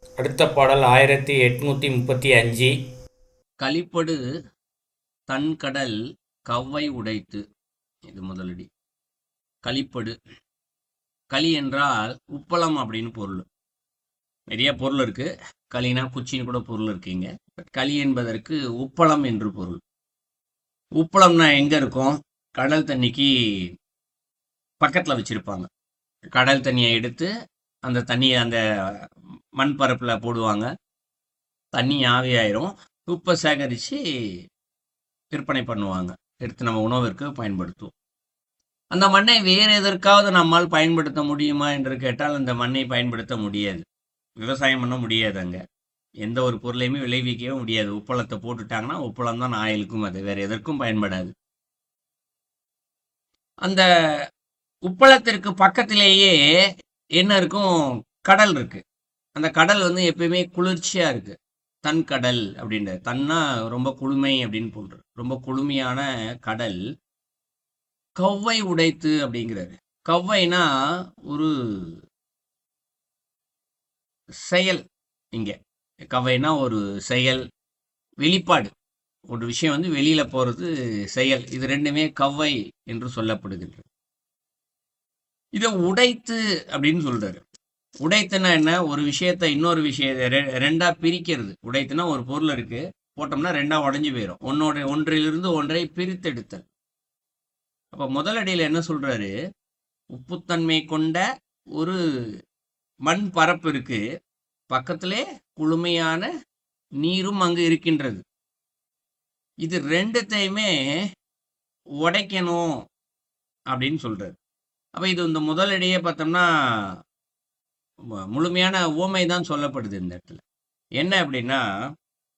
அடுத்த பாடல் 1835. களிப்படு தன்கடல் கவ்வை உடைத்து. இது முதலடி. களிப்படு. களி என்றால் உப்பளம் அப்படின்னு பொருள். நிறைய பொருள் இருக்கு. களினா குச்சின்னு கூட பொருள் இருக்குங்க. களி என்பதற்கு உப்பளம் என்று பொருள். உப்பளம்னா எங்க இருக்கும்? கடல் தண்ணிக்கு பக்கத்துல வச்சிருப்பாங்க. கடல் தண்ணியை எடுத்து அந்த தண்ணியை அந்த மண் பரப்புல போடுவாங்க. தண்ணி ஆவியாயிரும். உப்பை சேகரித்து விற்பனை பண்ணுவாங்க. எடுத்து நம்ம உணவிற்கு பயன்படுத்துவோம். அந்த மண்ணை வேறு எதற்காவது நம்மால் பயன்படுத்த முடியுமா என்று கேட்டால் அந்த மண்ணை பயன்படுத்த முடியாது. விவசாயம் பண்ண முடியாது. அங்க எந்த ஒரு பொருளையுமே விளைவிக்கவே முடியாது. உப்பளத்தை போட்டுட்டாங்கன்னா உப்பளம் தான் ஆயிலுக்கும், அது வேற எதற்கும் பயன்படாது. அந்த உப்பளத்திற்கு பக்கத்திலேயே என்ன இருக்கும்? கடல் இருக்கு. அந்த கடல் வந்து எப்பயுமே குளிர்ச்சியா இருக்கு. தன் கடல் அப்படின்ற தன்னா ரொம்ப குளுமை அப்படின்னு போடுறது. ரொம்ப குளுமையான கடல் கவ்வை உடைத்து அப்படிங்கிறாரு. கவ்வைனா ஒரு செயல். இங்க கவ்வைனா ஒரு செயல், வெளிப்பாடு. ஒரு விஷயம் வந்து வெளியில போறது செயல். இது ரெண்டுமே கவ்வை என்று சொல்லப்படுகின்றது. இதை உடைத்து அப்படின்னு சொல்றாரு. உடைத்துனா என்ன? ஒரு விஷயத்தை இன்னொரு விஷயத்தை ரெண்டா பிரிக்கிறது. உடைத்துனா ஒரு பொருள் இருக்கு, போட்டோம்னா ரெண்டா உடைஞ்சு போயிடும். ஒன்றிலிருந்து ஒன்றை பிரித்தெடுத்தல். அப்ப முதலடியில என்ன சொல்றாரு? உப்புத்தன்மை கொண்ட ஒரு மண் பரப்பு இருக்கு, பக்கத்திலே குளுமையான நீரும் அங்கு இருக்கின்றது. இது ரெண்டுத்தையுமே உடைக்கணும் அப்படின்னு சொல்றாரு. அப்ப இது இந்த முதலடியே பார்த்தோம்னா முழுமையான உவமை தான் சொல்லப்படுது இந்த இடத்துல. என்ன அப்படின்னா,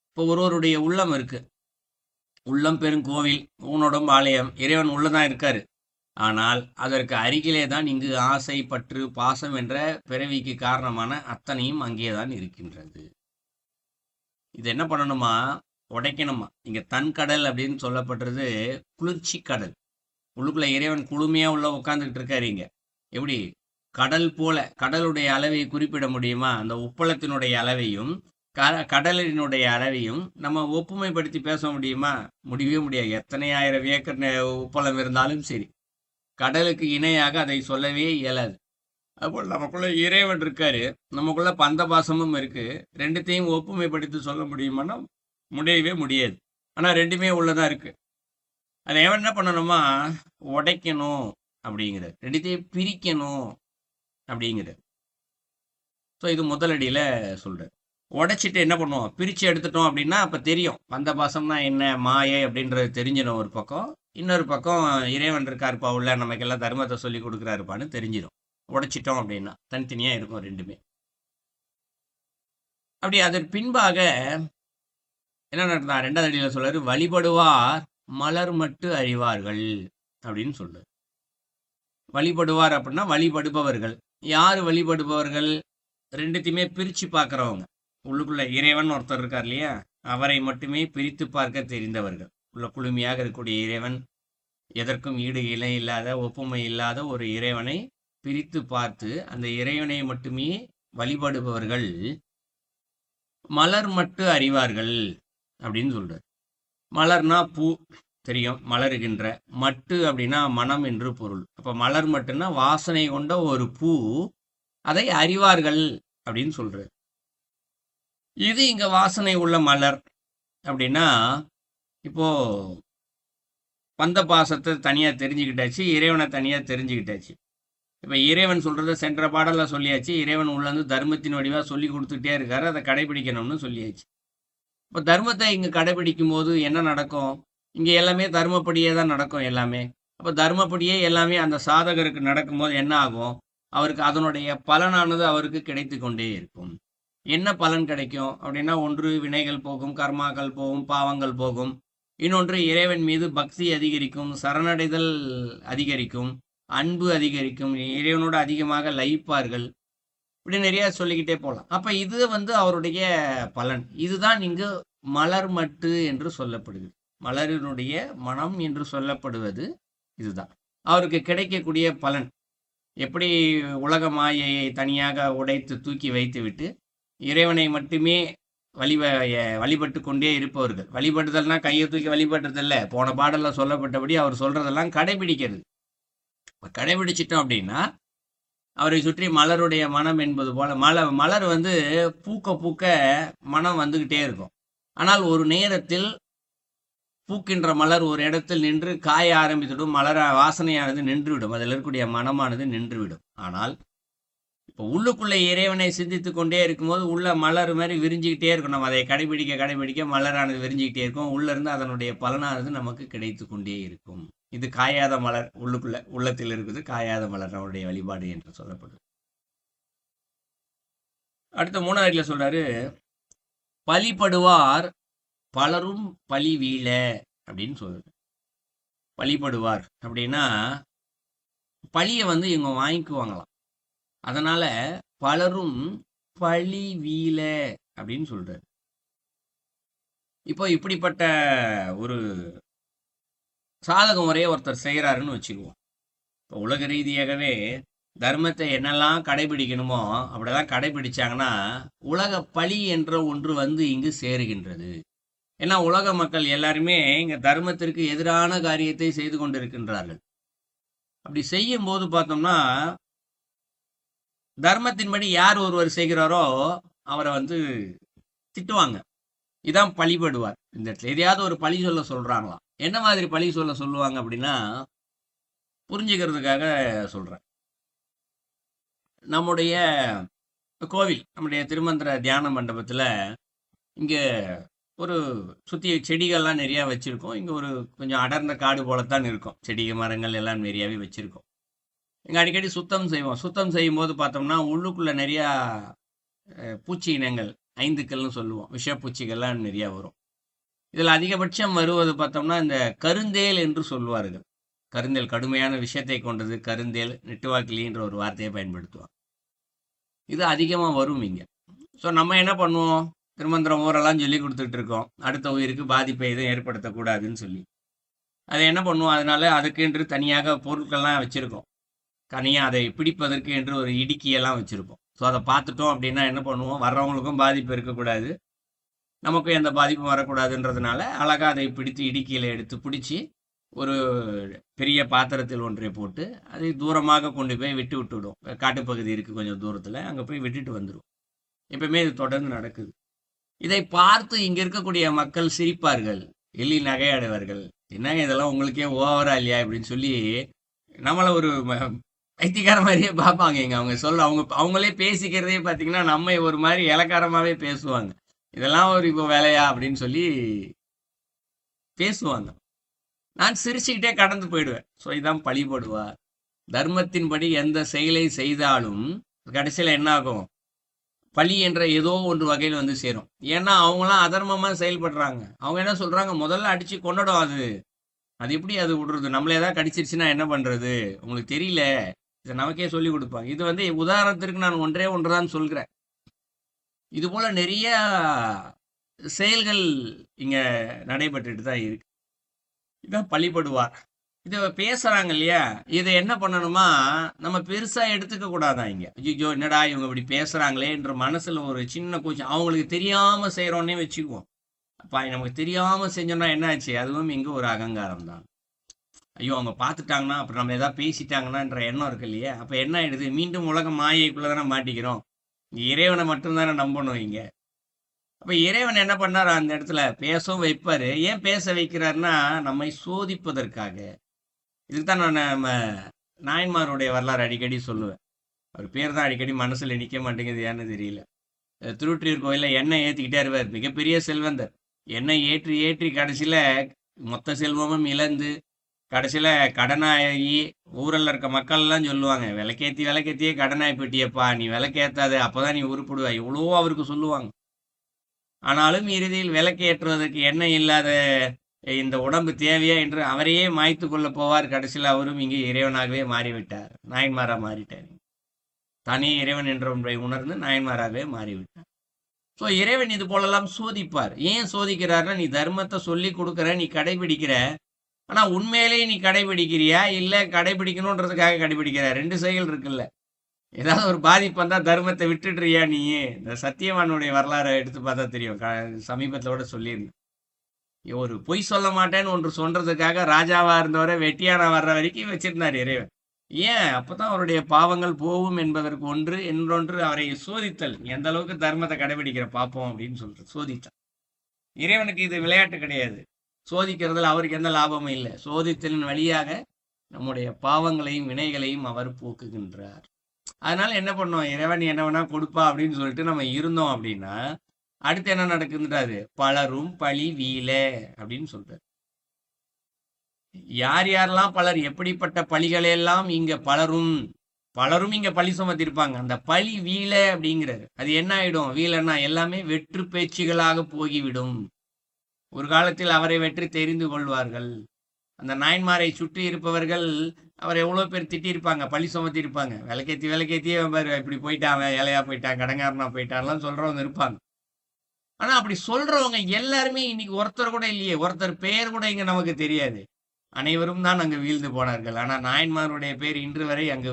இப்போ ஒருவருடைய உள்ளம் இருக்கு. உள்ளம் பெருங்கோவில், ஊனோடும் ஆலயம். இறைவன் உள்ளதான் இருக்காரு. ஆனால் அதற்கு அருகிலே தான் இங்கு ஆசை, பற்று, பாசம் என்ற பிறவிக்கு காரணமான அத்தனையும் அங்கேதான் இருக்கின்றது. இது என்ன பண்ணணுமா? உடைக்கணுமா. இங்க தன் கடல் அப்படின்னு சொல்லப்படுறது குளிர்ச்சி கடல். உள்ளுக்குள்ள இறைவன் குளுமையா உள்ள உட்காந்துக்கிட்டு இருக்காரு இங்க. எப்படி? கடல் போல. கடலுடைய அளவை குறிப்பிட முடியுமா? அந்த உப்பளத்தினுடைய அளவையும் கடலினுடைய அளவையும் நம்ம ஒப்புமைப்படுத்தி பேச முடியுமா? முடியவே முடியாது. எத்தனை ஆயிரம் ஏக்கர் உப்பளம் இருந்தாலும் சரி, கடலுக்கு இணையாக அதை சொல்லவே இயலாது. அதுபோல் நமக்குள்ள இறைவன் இருக்காரு, நமக்குள்ள பந்த பாசமும் இருக்கு. ரெண்டுத்தையும் ஒப்புமைப்படுத்தி சொல்ல முடியுமான்னா முடியவே முடியாது. ஆனா ரெண்டுமே உள்ளதா இருக்கு. அதை எவன் என்ன பண்ணணுமா? உடைக்கணும் அப்படிங்கிறது. ரெண்டுத்தையும் பிரிக்கணும் அப்படிங்கிறது. ஸோ இது முதலடியில சொல்றாரு. உடைச்சிட்டு என்ன பண்ணுவோம்? பிரிச்சு எடுத்துட்டோம் அப்படின்னா அப்ப தெரியும் பந்த பாசம்னா என்ன, மாயை அப்படின்றது தெரிஞ்சிடும் ஒரு பக்கம். இன்னொரு பக்கம் இறைவன் இருக்காருப்பா உள்ள, நமக்கெல்லாம் தர்மத்தை சொல்லி கொடுக்குறாருப்பான்னு தெரிஞ்சிடும். உடைச்சிட்டோம் அப்படின்னா தனித்தனியா இருக்கும் ரெண்டுமே. அப்படி அதன் பின்பாக என்ன நடந்தா? ரெண்டாவது அடியில சொல்றாரு, வழிபடுவார் மலர் மட்டு அறிவார்கள் அப்படின்னு சொல்றாரு. வழிபடுவார் அப்படின்னா வழிபடுபவர்கள். யார் வழிபடுபவர்கள்? ரெண்டுத்தையுமே பிரிச்சு பார்க்கறவங்க. உள்ளுக்குள்ள இறைவன் ஒருத்தர் இருக்கார் இல்லையா, அவரை மட்டுமே பிரித்து பார்க்க தெரிந்தவர்கள். உள்ள குளுமையாக இருக்கக்கூடிய இறைவன், எதற்கும் ஈடு இணை இல்லாத, ஒப்புமை இல்லாத ஒரு இறைவனை பிரித்து பார்த்து அந்த இறைவனை மட்டுமே வழிபடுபவர்கள் மலர் மட்டு அறிவார்கள் அப்படின்னு சொல்றார். மலர்னா பூ, தெரியும், மலருகின்ற. மட்டு அப்படின்னா மனம் என்று பொருள். அப்ப மலர் மட்டுன்னா வாசனை கொண்ட ஒரு பூ, அதை அறிவார்கள் அப்படின்னு சொல்றாரு. இது இங்க வாசனை உள்ள மலர் அப்படின்னா, இப்போ பந்த பாசத்தை தனியா தெரிஞ்சுக்கிட்டாச்சு, இறைவனை தனியா தெரிஞ்சுக்கிட்டாச்சு. இப்ப இறைவன் சொல்றத சென்ற பாடல்ல சொல்லியாச்சு. இறைவன் உள்ள இருந்து தர்மத்தின் வடிவா சொல்லி கொடுத்துட்டே இருக்காரு, அதை கடைபிடிக்கணும்னு சொல்லியாச்சு. இப்போ தர்மத்தை இங்க கடைபிடிக்கும் போது என்ன நடக்கும்? இங்க எல்லாமே தர்மப்படியே தான் நடக்கும் எல்லாமே. அப்ப தர்மப்படியே எல்லாமே அந்த சாதகருக்கு நடக்கும்போது என்ன ஆகும்? அவருக்கு அதனுடைய பலனானது அவருக்கு கிடைத்து கொண்டே இருக்கும். என்ன பலன் கிடைக்கும் அப்படின்னா, ஒன்று வினைகள் போகும், கர்மாக்கள் போகும், பாவங்கள் போகும். இன்னொன்று இறைவன் மீது பக்தி அதிகரிக்கும், சரணடைதல் அதிகரிக்கும், அன்பு அதிகரிக்கும், இறைவனோடு அதிகமாக லயிப்பார்கள். இப்படி நிறைய சொல்லிக்கிட்டே போகலாம். அப்ப இது வந்து அவருடைய பலன். இதுதான் இங்கு மலர் மட்டு என்று சொல்லப்படுகிறது. மலரினுடைய மனம் என்று சொல்லப்படுவது இதுதான். அவருக்கு கிடைக்கக்கூடிய பலன். எப்படி உலக மாயையை தனியாக உடைத்து தூக்கி வைத்துவிட்டு இறைவனை மட்டுமே வழிப வழிபட்டு கொண்டே இருப்பவர்கள். வழிபடுதல்னா கையை தூக்கி வழிபடுறதில்ல. போன பாடல்ல சொல்லப்பட்டபடி அவர் சொல்றதெல்லாம் கடைபிடிக்கிறது. கடைபிடிச்சிட்டோம் அப்படின்னா அவரை சுற்றி மலருடைய மனம் என்பது போல மலர் வந்து பூக்க பூக்க மனம் வந்துகிட்டே இருக்கும். ஆனால் ஒரு நேரத்தில் பூக்கின்ற மலர் ஒரு இடத்தில் நின்று காய ஆரம்பித்துவிடும். மலர வாசனையானது நின்றுவிடும். அதில் இருக்கக்கூடிய மனமானது நின்றுவிடும். ஆனால் இப்போ உள்ளுக்குள்ள இறைவனை சிந்தித்து கொண்டே இருக்கும்போது உள்ள மலர் மாதிரி விரிஞ்சுக்கிட்டே இருக்கும். நம்ம அதை கடைபிடிக்க கடைபிடிக்க மலரானது விரிஞ்சுக்கிட்டே இருக்கும். உள்ள இருந்து அதனுடைய பலனானது நமக்கு கிடைத்து கொண்டே இருக்கும். இது காயாத மலர், உள்ளத்தில் இருக்குது காயாத மலர் நம்முடைய வழிபாடு என்று சொல்லப்படுது. அடுத்த 3வது வரியில சொல்றாரு, பலிப்படுவார் பலரும் பழி வீழ அப்படின்னு சொல்லுது. பலிப்படுவார் அப்படின்னா பழியை வந்து இவங்க வாங்கிக்குவாங்களாம். அதனால பலரும் பழி வீழ அப்படின்னு சொல்றாரு. இப்போ இப்படிப்பட்ட ஒரு சாதக முறையை ஒருத்தர் செய்கிறாருன்னு வச்சுக்குவோம். இப்போ உலக ரீதியாகவே தர்மத்தை என்னெல்லாம் கடைபிடிக்கணுமோ அப்படிதான் கடைபிடிச்சாங்கன்னா உலக பழி என்ற ஒன்று வந்து இங்கு சேருகின்றது. ஏன்னா உலக மக்கள் எல்லாருமே இங்க தர்மத்திற்கு எதிரான காரியத்தை செய்து கொண்டிருக்கின்றார்கள். அப்படி செய்யும் போது பார்த்தோம்னா தர்மத்தின்படி யார் ஒருவர் செய்கிறாரோ அவரை வந்து திட்டுவாங்க. இதான் பழிபடுவார். இந்த இடத்துல எதையாவது ஒரு பழி சொல்ல சொல்றாங்களாம். என்ன மாதிரி பழி சொல்ல சொல்லுவாங்க அப்படின்னா புரிஞ்சுக்கிறதுக்காக சொல்றேன். நம்முடைய கோவில், நம்முடைய திருமந்திர தியான மண்டபத்துல இங்க ஒரு சுத்தி செடிகள்லாம் நிறைய வச்சிருக்கோம். இங்க ஒரு கொஞ்சம் அடர்ந்த காடு போலத்தான் இருக்கும். செடி மரங்கள் எல்லாம் நிறையாவே வச்சிருக்கோம். இங்க அடிக்கடி சுத்தம் செய்வோம். சுத்தம் செய்யும் போது பார்த்தோம்னா உள்ளுக்குள்ள நிறைய பூச்சி இனங்கள், 5க்கள்னு சொல்லுவோம், விஷப்பூச்சிகள்லாம் நிறைய வரும். இதில் அதிகபட்சம் வருவது பார்த்தோம்னா இந்த கருந்தேல் என்று சொல்வார்கள். கருந்தேல் கடுமையான விஷயத்தை கொண்டது. கருந்தேல், நெட்டுவாக்கிலின்ற ஒரு வார்த்தையை பயன்படுத்துவாங்க. இது அதிகமாக வரும் இங்கே. ஸோ நம்ம என்ன பண்ணுவோம், திருமந்திரம் ஊரெல்லாம் சொல்லி கொடுத்துட்டு இருக்கோம், அடுத்த உயிருக்கு பாதிப்பை எதுவும் ஏற்படுத்தக்கூடாதுன்னு சொல்லி. அதை என்ன பண்ணுவோம், அதனால அதுக்கென்று தனியாக பொருட்கள்லாம் வச்சுருக்கோம். தனியாக அதை பிடிப்பதற்கு என்று ஒரு இடுக்கியெல்லாம் வச்சுருப்போம். ஸோ அதை பார்த்துட்டோம் அப்படின்னா என்ன பண்ணுவோம், வர்றவங்களுக்கும் பாதிப்பு இருக்கக்கூடாது, நமக்கும் எந்த பாதிப்பும் வரக்கூடாதுன்றதுனால அழகாக அதை பிடித்து இடுக்கியில் எடுத்து பிடிச்சி ஒரு பெரிய பாத்திரத்தில் ஒன்றை போட்டு அதை தூரமாக கொண்டு போய் விட்டுவிடும். காட்டுப்பகுதி இருக்குது கொஞ்சம் தூரத்தில், அங்கே போய் விட்டுட்டு வந்துடும். எப்பவுமே இது தொடர்ந்து நடக்குது. இதை பார்த்து இங்கே இருக்கக்கூடிய மக்கள் சிரிப்பார்கள், எள்ளி நகையாடுவார்கள். என்னங்க இதெல்லாம் உங்களுக்கே ஓவரா இல்லையா அப்படின்னு சொல்லி நம்மளை ஒரு பைத்தியக்கார மாதிரியே பார்ப்பாங்க. இங்க அவங்க அவங்களே பேசிக்கிறதே பார்த்தீங்கன்னா நம்ம ஒரு மாதிரி இலக்காரமாகவே பேசுவாங்க. இதெல்லாம் ஒரு இப்போ வேலையா அப்படின்னு சொல்லி பேசுவாங்க. நான் சிரிச்சுக்கிட்டே கடந்து போயிடுவேன். ஸோ இதான் பழிபடுவார். தர்மத்தின்படி எந்த செயலை செய்தாலும் கடைசியில் என்ன ஆகும், பழி என்ற ஏதோ ஒன்று வகையில் வந்து சேரும். ஏன்னா அவங்களாம் அதர்மமாக செயல்படுறாங்க. அவங்க என்ன சொல்றாங்க, முதல்ல அடிச்சு கொண்டுடும். அது எப்படி அது விடுறது, நம்மளே ஏதாவது கடிச்சிருச்சுன்னா என்ன பண்றது, உங்களுக்கு தெரியல, இதை நமக்கே சொல்லி கொடுப்பாங்க. இது வந்து உதாரணத்திற்கு நான் ஒன்றே ஒன்று தான் சொல்கிறேன். இது போல நிறைய செயல்கள் இங்க நடைபெற்றுட்டு தான் இருக்கு. இதான் பழிபடுவார். இதை பேசுறாங்க இல்லையா, இதை என்ன பண்ணணுமா, நம்ம பெருசா எடுத்துக்க கூடாதான். இங்க ஐயோ என்னடா இவங்க இப்படி பேசுறாங்களேன்ற மனசுல ஒரு சின்ன கூச்சம். அவங்களுக்கு தெரியாம செய்யறோன்னே வச்சுக்குவோம். அப்பா நமக்கு தெரியாம செஞ்சோம்னா என்ன ஆச்சு, அதுவும் இங்க ஒரு அகங்காரம் தான். ஐயோ அவங்க பார்த்துட்டாங்கன்னா அப்புறம் நம்ம ஏதாவது பேசிட்டாங்கன்னான்ற எண்ணம் இருக்கு இல்லையா. அப்ப என்ன ஆயிடுது, மீண்டும் உலக மாயைக்குள்ளதானே மாட்டிக்கிறோம். இறைவனை மட்டும்தானே நம்பணும் இங்க. அப்ப இறைவன் என்ன பண்ணார், அந்த இடத்துல பேசவும் வைப்பாரு. ஏன் பேச வைக்கிறாருன்னா நம்மை சோதிப்பதற்காக. இதுக்கு தான் நான் நம்ம நாயன்மாருடைய வரலாறு அடிக்கடி சொல்லுவேன். அவர் பேர் தான் அடிக்கடி மனசுல நிற்க மாட்டேங்குது, ஏன்னு தெரியல. திருவொற்றியூர் கோயிலில் எண்ணெய் ஏற்றிக்கிட்டே இருப்பார். மிகப்பெரிய செல்வந்தர். எண்ணெய் ஏற்றி ஏற்றி கடைசியில் மொத்த செல்வமும் இழந்து கடைசியில் கடனாகி ஊரில் இருக்க மக்கள்லாம் சொல்லுவாங்க, விளக்கேற்றியே கடனாகி போயிட்டியப்பா, நீ விளக்கேற்றாது, அப்போதான் நீ உருப்பிடுவா, இவ்வளோ அவருக்கு சொல்லுவாங்க. ஆனாலும் இறுதியில் விளக்கேற்றுவதற்கு எண்ணெய் இல்லாத இந்த உடம்பு தேவையா என்று அவரையே மாய்த்து கொள்ள போவார். கடைசியில் அவரும் இங்கே இறைவனாகவே மாறிவிட்டார், நாயன்மாரா மாறிட்டார். தானே இறைவன் என்ற ஒன்றை உணர்ந்து நாயன்மாராகவே மாறிவிட்டார். ஸோ இறைவன் இது போலெல்லாம் சோதிப்பார். ஏன் சோதிக்கிறார்னா, நீ தர்மத்தை சொல்லி கொடுக்குற, நீ கடைபிடிக்கிற, ஆனா உண்மையிலேயே நீ கடைபிடிக்கிறியா இல்ல கடைபிடிக்கணுன்றதுக்காக கடைபிடிக்கிற, 2 செயல் இருக்குல்ல. ஏதாவது ஒரு பாதிப்பு வந்தா தர்மத்தை விட்டுடுறியா நீ? இந்த சத்தியவானுடைய வரலாறை எடுத்து பார்த்தா தெரியும். சமீபத்துல கூட சொல்லியிருந்தேன். ஒரு பொய் சொல்ல மாட்டேன்னு ஒன்று சொல்றதுக்காக ராஜாவா இருந்தவரை வெட்டியானா வர்ற வரைக்கும் வச்சிருந்தார் இறைவன். ஏன்? அப்பதான் அவருடைய பாவங்கள் போகும் என்பதற்கு ஒன்று. இன்னொன்று அவரை சோதித்தல். நீ எந்த அளவுக்கு தர்மத்தை கடைபிடிக்கிற பார்ப்போம் அப்படின்னு சொல்றது சோதித்தான். இறைவனுக்கு இது விளையாட்டு கிடையாது. சோதிக்கிறதுல அவருக்கு எந்த லாபமும் இல்லை. சோதித்தலின் வழியாக நம்முடைய பாவங்களையும் வினைகளையும் அவர் போக்குகின்றார். அதனால என்ன பண்ணோம்? இறைவன் என்ன வேணா கொடுப்பா அப்படின்னு சொல்லிட்டு நம்ம இருந்தோம் அப்படின்னா அடுத்து என்ன நடக்குதுன்றாரு? பலரும் பழி வீழ அப்படின்னு சொல்றாரு. யார் யாரெல்லாம் பலர், எப்படிப்பட்ட பழிகளெல்லாம் இங்க பலரும் பலரும் இங்க பழி சுமத்திருப்பாங்க. அந்த பழி வீழ அப்படிங்கிறாரு. அது என்ன ஆயிடும்? வீழன்னா எல்லாமே வெற்று பேச்சுகளாக போகிவிடும். ஒரு காலத்தில் அவரை வெற்றி தெரிந்து கொள்வார்கள். அந்த நாயன்மாரை சுற்றி இருப்பவர்கள் அவர் எவ்வளவு பேர் திட்டிருப்பாங்க, பழி சுமத்தி இருப்பாங்க. விளக்கேத்தி இப்படி போயிட்டான், ஏழையா போயிட்டான், கடங்காரனா போயிட்டான்லாம் சொல்றவங்க இருப்பாங்க. ஆனா அப்படி சொல்றவங்க எல்லாருமே இன்னைக்கு ஒருத்தர் கூட இல்லையே. ஒருத்தர் பெயர் கூட இங்க நமக்கு தெரியாது. அனைவரும் தான் அங்கு வீழ்ந்து போனார்கள். ஆனா நாயன்மாருடைய பேர் இன்று வரை அங்கு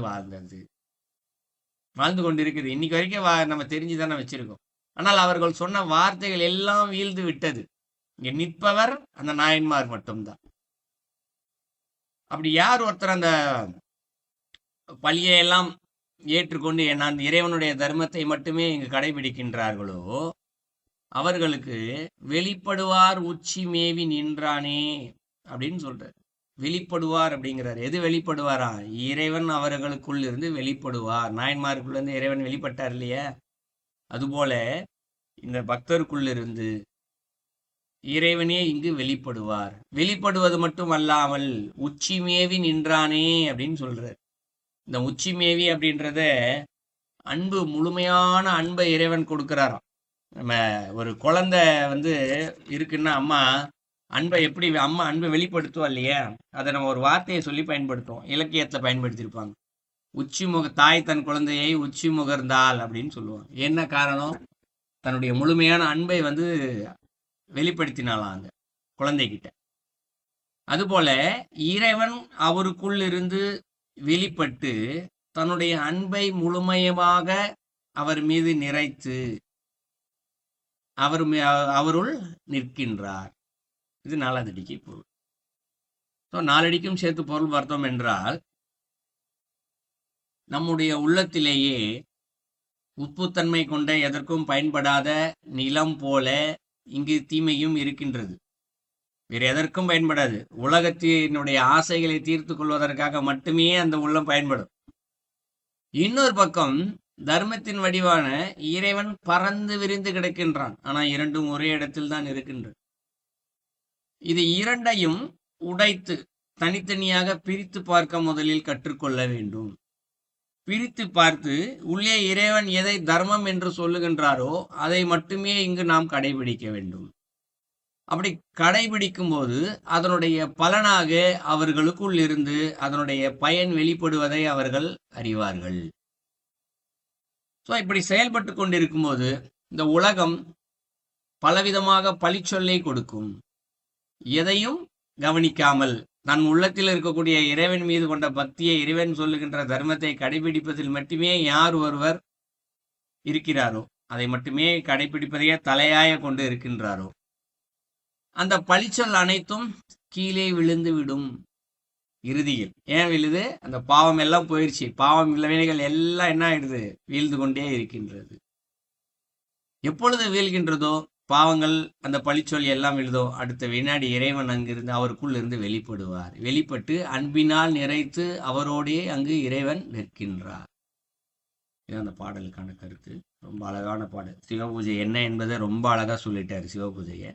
வாழ்ந்து கொண்டிருக்குது. இன்னைக்கு வரைக்கும் நம்ம தெரிஞ்சுதானே வச்சிருக்கோம். ஆனால் அவர்கள் சொன்ன வார்த்தைகள் எல்லாம் வீழ்ந்து விட்டது. இங்க நிற்பவர் அந்த நாயன்மார் மட்டும்தான். அப்படி யார் ஒருத்தர் அந்த பழியை எல்லாம் ஏற்றுக்கொண்டு நான் இறைவனுடைய தர்மத்தை மட்டுமே இங்கு கடைபிடிக்கின்றார்களோ அவர்களுக்கு வெளிப்படுவார் உச்சி மேவி நின்றானே அப்படின்னு சொல்றாரு. வெளிப்படுவார் அப்படிங்கிறார். எது வெளிப்படுவாரா? இறைவன் அவர்களுக்குள் இருந்து வெளிப்படுவார். நாயன்மாருக்குள்ள இருந்து இறைவன் வெளிப்பட்டார் இல்லையா? அதுபோல இந்த பக்தருக்குள்ள இருந்து இறைவனே இங்கு வெளிப்படுவார். வெளிப்படுவது மட்டும் அல்லாமல் உச்சி மேவி நின்றானே அப்படின்னு சொல்றார். இந்த உச்சி மேவி அப்படின்றத அன்பு, முழுமையான அன்பை இறைவன் கொடுக்கிறாராம். நம்ம ஒரு குழந்தை இருக்குன்னா அம்மா அன்பை வெளிப்படுத்துவா இல்லையா? அதை நம்ம ஒரு வார்த்தையை சொல்லி பயன்படுத்துவோம். இலக்கியத்துல பயன்படுத்தியிருப்பாங்க. தாய் தன் குழந்தையை உச்சி முகர்ந்தாள் அப்படின்னு சொல்லுவாங்க. என்ன காரணம்? தன்னுடைய முழுமையான அன்பை வெளிப்படுத்தினாலாம் அந்த குழந்தைகிட்ட. அதுபோல இறைவன் அவருக்குள் இருந்து வெளிப்பட்டு தன்னுடைய அன்பை முழுமையமாக அவர் மீது நிறைத்து அவருள் நிற்கின்றார். இது நாலாவது பொருள். நாலடிக்கும் சேர்த்து பொருள் பார்த்தோம் என்றால் நம்முடைய உள்ளத்திலேயே உப்புத்தன்மை கொண்ட எதற்கும் பயன்படாத நிலம் போல இங்கு தீமையும் இருக்கின்றது. வேறு எதற்கும் பயன்படாது. உலகத்தினுடைய ஆசைகளை தீர்த்து கொள்வதற்காக மட்டுமே அந்த உள்ளம் பயன்படும். இன்னொரு பக்கம் தர்மத்தின் வடிவான இறைவன் பறந்து விரிந்து கிடக்கின்றான். ஆனா இரண்டும் ஒரே இடத்தில் தான் இருக்கின்றது. இது இரண்டையும் உடைத்து தனித்தனியாக பிரித்து பார்க்க முதலில் கற்றுக்கொள்ள வேண்டும். பிரித்து பார்த்து உள்ளே இறைவன் எதை தர்மம் என்று சொல்லுகின்றாரோ அதை மட்டுமே இங்கு நாம் கடைபிடிக்க வேண்டும். அப்படி கடைபிடிக்கும் போது அதனுடைய பலனாக அவர்களுக்குள் இருந்து அதனுடைய பயன் வெளிப்படுவதை அவர்கள் அறிவார்கள். இப்படி செயல்பட்டு கொண்டிருக்கும் போது இந்த உலகம் பலவிதமாக பழிச்சொல்லை கொடுக்கும். எதையும் கவனிக்காமல் தன் உள்ளத்தில் இருக்கக்கூடிய இறைவன் மீது கொண்ட பக்தியை, இறைவன் சொல்லுகின்ற தர்மத்தை கடைபிடிப்பதில் மட்டுமே யார் ஒருவர் இருக்கிறாரோ, அதை மட்டுமே கடைபிடிப்பதையே தலையாய கொண்டு இருக்கின்றாரோ, அந்த பழிச்சொல் அனைத்தும் கீழே விழுந்து விடும். இறுதியில் ஏன் விழுது? அந்த பாவம் எல்லாம் போயிடுச்சு. பாவம் விளைவுகள் எல்லாம் என்ன ஆயிடுது? வீழ்ந்து கொண்டே இருக்கின்றது. எப்பொழுது வீழ்கின்றதோ பாவங்கள், அந்த பழிச்சொல் எல்லாம் விழுதோ அடுத்த வினாடி இறைவன் அங்கிருந்து அவருக்குள் இருந்து வெளிப்படுவார். வெளிப்பட்டு அன்பினால் நிறைத்து அவரோடே அங்கு இறைவன் நிற்கின்றார். இது அந்த பாடலுக்கான கருத்து. ரொம்ப அழகான பாடல். சிவபூஜை என்ன என்பதை ரொம்ப அழகா சொல்லிட்டாரு. சிவபூஜையை